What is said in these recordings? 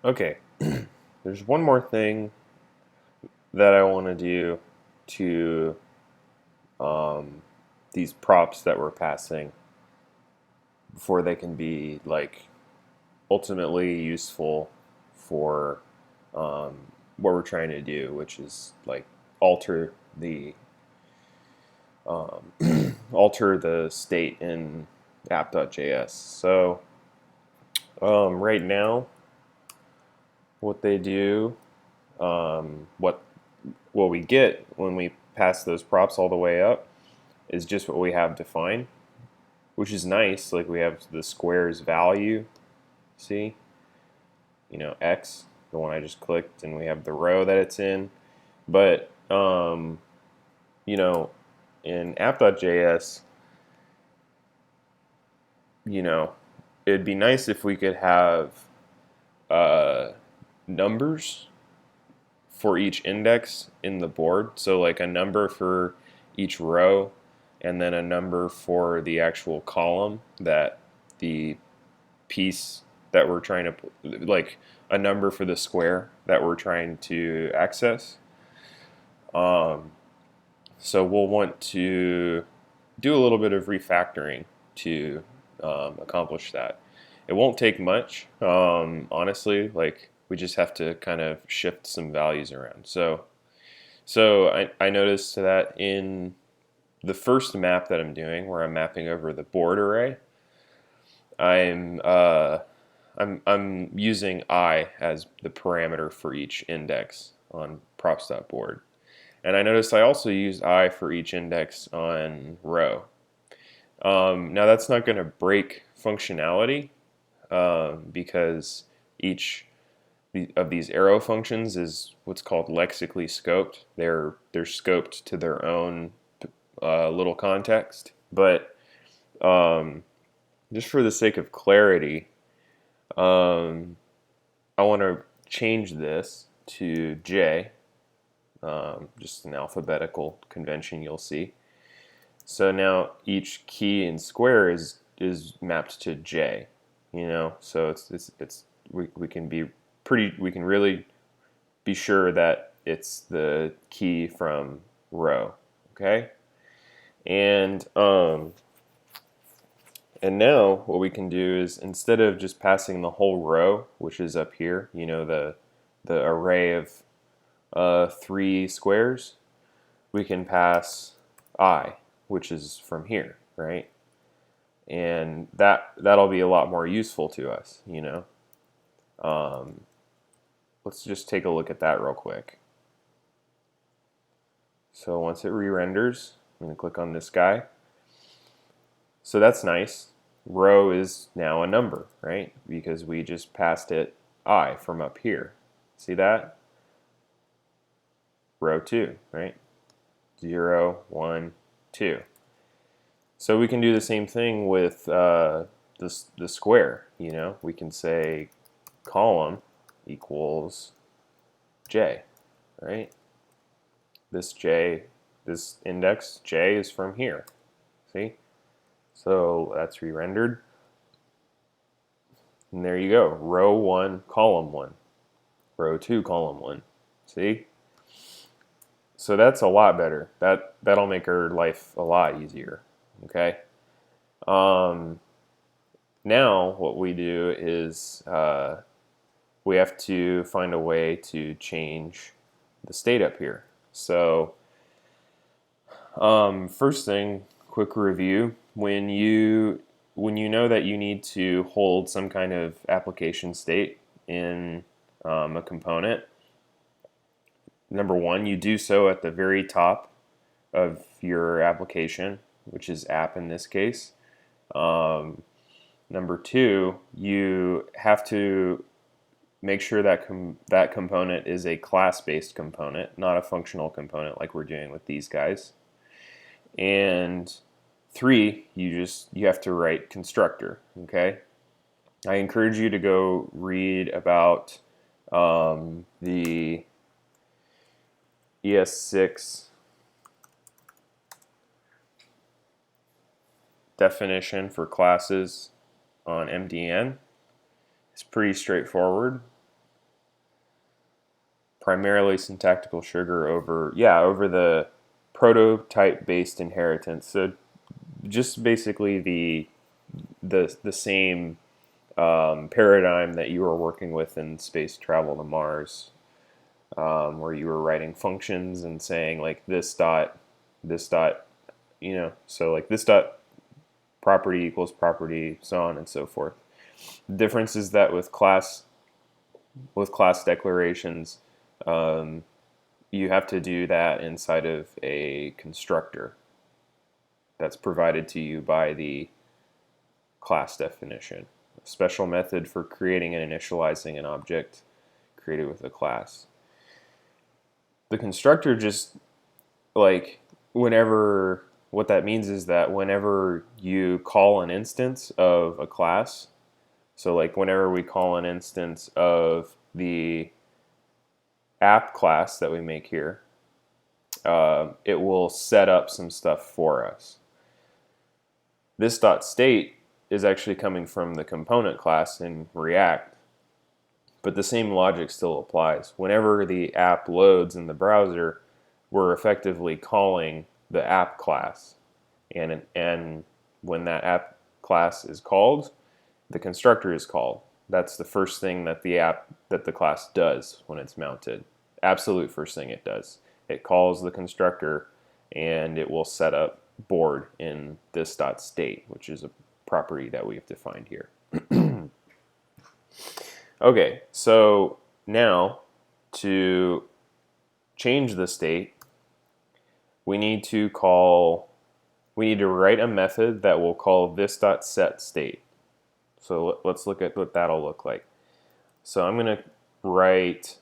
Okay, there's one more thing that I want to do to these props that we're passing before they can be like ultimately useful for um, what we're trying to do, which is like alter the alter the state in app.js. So right now, what they do, what we get when we pass those props all the way up is just what we have defined, which is nice. Like we have the squares value, see, x, the one I just clicked, and we have the row that it's in. But you know, in app.js, you know, it'd be nice if we could have uh, numbers for each index in the board. So like a number for each row and then a number for the actual column that the piece that we're trying to, like a number for the square that we're trying to access. So we'll want to do a little bit of refactoring to accomplish that. It won't take much, honestly. Like we just have to kind of shift some values around. So I noticed that in the first map that I'm doing, where I'm mapping over the board array, I'm uh, I'm using I as the parameter for each index on props.board. And I noticed I also used I for each index on row. Now that's not going to break functionality because each of these arrow functions is what's called lexically scoped. They're scoped to their own little context. But just for the sake of clarity, um, I want to change this to J, just an alphabetical convention you'll see. So now each key in square is mapped to J, So we can be we can really be sure that it's the key from row, okay? And now what we can do is, instead of just passing the whole row, which is up here, the array of 3 squares, we can pass I, which is from here, right? And that'll be a lot more useful to us. Let's just take a look at that real quick. So once it re-renders, I'm going to click on this guy. So that's nice. Row is now a number, right? Because we just passed it I from up here. See that? Row 2, right? 0, 1, 2. So we can do the same thing with the square. We can say column equals J, right? This index J is from here. See? So that's re-rendered. And there you go. Row 1, column 1. Row 2, column 1. See? So that's a lot better. That'll make our life a lot easier. Okay? Now what we do is we have to find a way to change the state up here. So first thing, quick review. When you know that you need to hold some kind of application state in a component, number one, you do so at the very top of your application, which is app in this case. Number two, you have to make sure that that component is a class-based component, not a functional component like we're doing with these guys. And three, you have to write constructor. Okay, I encourage you to go read about the ES6 definition for classes on MDN. It's pretty straightforward. primarily syntactical sugar over the prototype based inheritance. So just basically the same paradigm that you were working with in space travel to Mars, where you were writing functions and saying like this dot, so like this dot property equals property, so on and so forth. The difference is that with class declarations, you have to do that inside of a constructor that's provided to you by the class definition. A special method for creating and initializing an object created with a class. The constructor just like what that means is that whenever you call an instance of a class, so like whenever we call an instance of the app class that we make here, it will set up some stuff for us. This .state is actually coming from the component class in React, but the same logic still applies. Whenever the app loads in the browser, we're effectively calling the app class, and when that app class is called, the constructor is called. That's the first thing that the class does when it's mounted. Absolute first thing it does. It calls the constructor, and it will set up board in this .state, which is a property that we've defined here. Okay, so now to change the state, we need to write a method that will call this.setState. So let's look at what that'll look like. So I'm going to write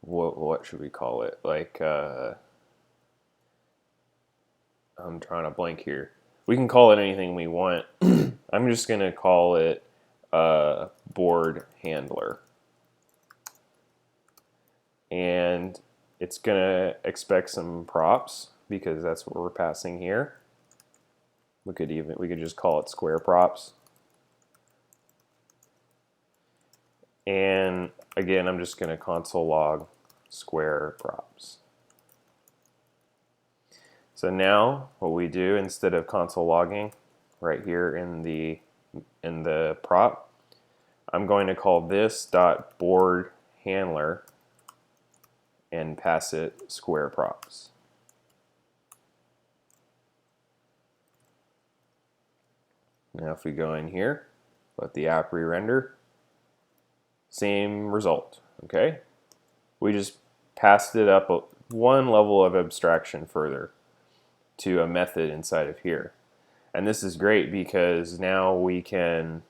what should we call it? Like I'm trying to blank here. We can call it anything we want. I'm just going to call it board handler. And it's going to expect some props because that's what we're passing here. We could just call it square props. And again, I'm just going to console log square props. So now what we do, instead of console logging right here in the prop, I'm going to call this dot board handler and pass it square props. Now if we go in here, let the app re-render, same result, okay? We just passed it up one level of abstraction further to a method inside of here. And this is great because now we can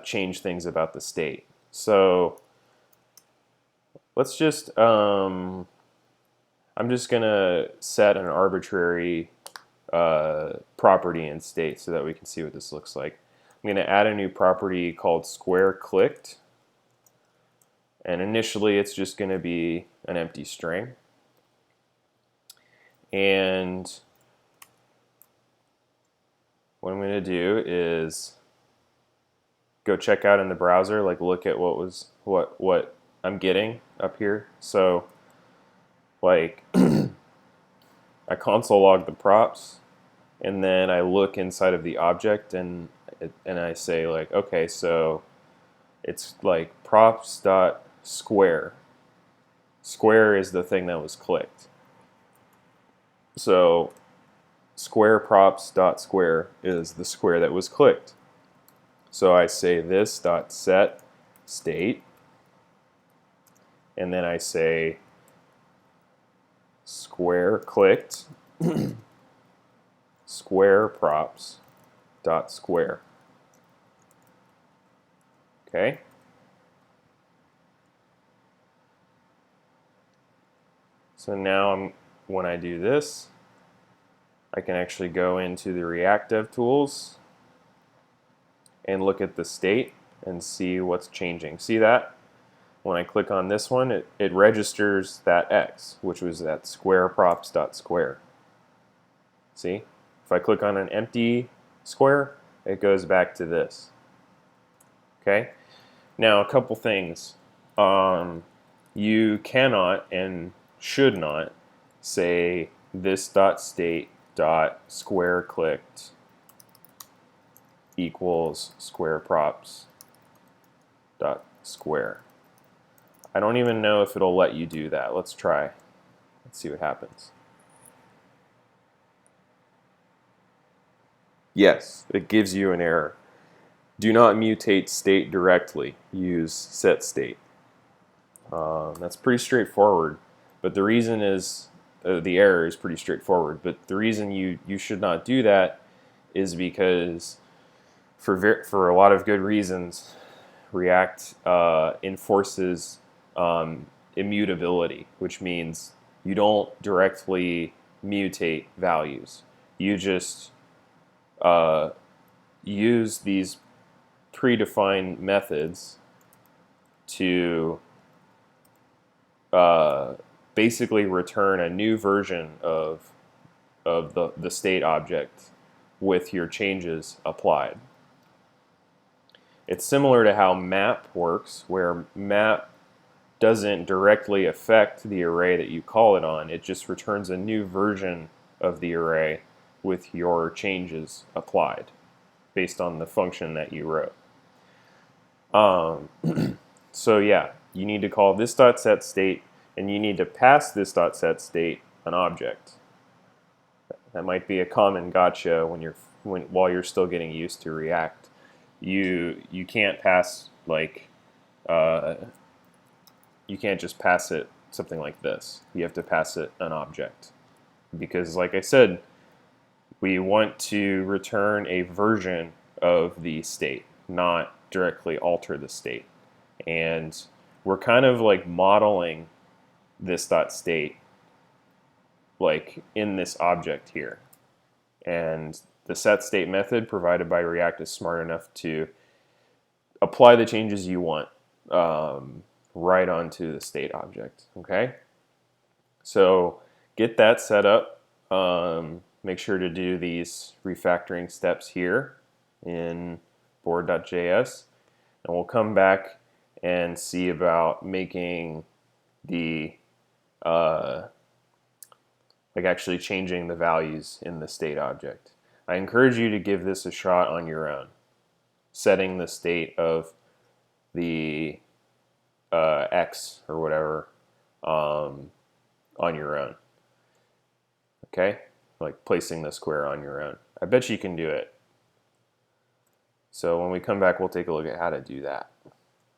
change things about the state. So let's just, I'm just going to set an arbitrary property in state so that we can see what this looks like. I'm going to add a new property called square clicked, and initially it's just going to be an empty string. And what I'm going to do is go check out in the browser, like look at what I'm getting up here. So like I console log the props, and then I look inside of the object and I say like, okay, so it's like props dot square. Square is the thing that was clicked. So square props dot square is the square that was clicked. So I say this dot set state, and then I say square clicked square props dot square. Okay. So now when I do this, I can actually go into the React Dev Tools and look at the state and see what's changing. See that? When I click on this one, it registers that X, which was that square props dot square. See? If I click on an empty square, it goes back to this. Okay. Now, a couple things. You cannot and should not say this dot state dot square clicked equals square props dot square. I don't even know if it'll let you do that. Let's try. Let's see what happens. Yes, it gives you an error. Do not mutate state directly. Use set state. That's pretty straightforward, but the reason is the error is pretty straightforward. But the reason you should not do that is because for a lot of good reasons, React enforces immutability, which means you don't directly mutate values. You just use these predefined methods to basically return a new version of the state object with your changes applied. It's similar to how map works, where map doesn't directly affect the array that you call it on. It just returns a new version of the array with your changes applied based on the function that you wrote. So yeah, you need to call this dot set state, and you need to pass this dot set state an object. That might be a common gotcha while you're still getting used to React. You can't pass you can't just pass it something like this. You have to pass it an object because, like I said, we want to return a version of the state, not directly alter the state. And we're kind of like modeling this dot state like in this object here. And the set state method provided by React is smart enough to apply the changes you want right onto the state object. Okay, so get that set up. Make sure to do these refactoring steps here in board.js, and we'll come back and see about making the like actually changing the values in the state object. I encourage you to give this a shot on your own, setting the state of the X or whatever on your own. Okay, like placing the square on your own. I bet you can do it. So when we come back, we'll take a look at how to do that.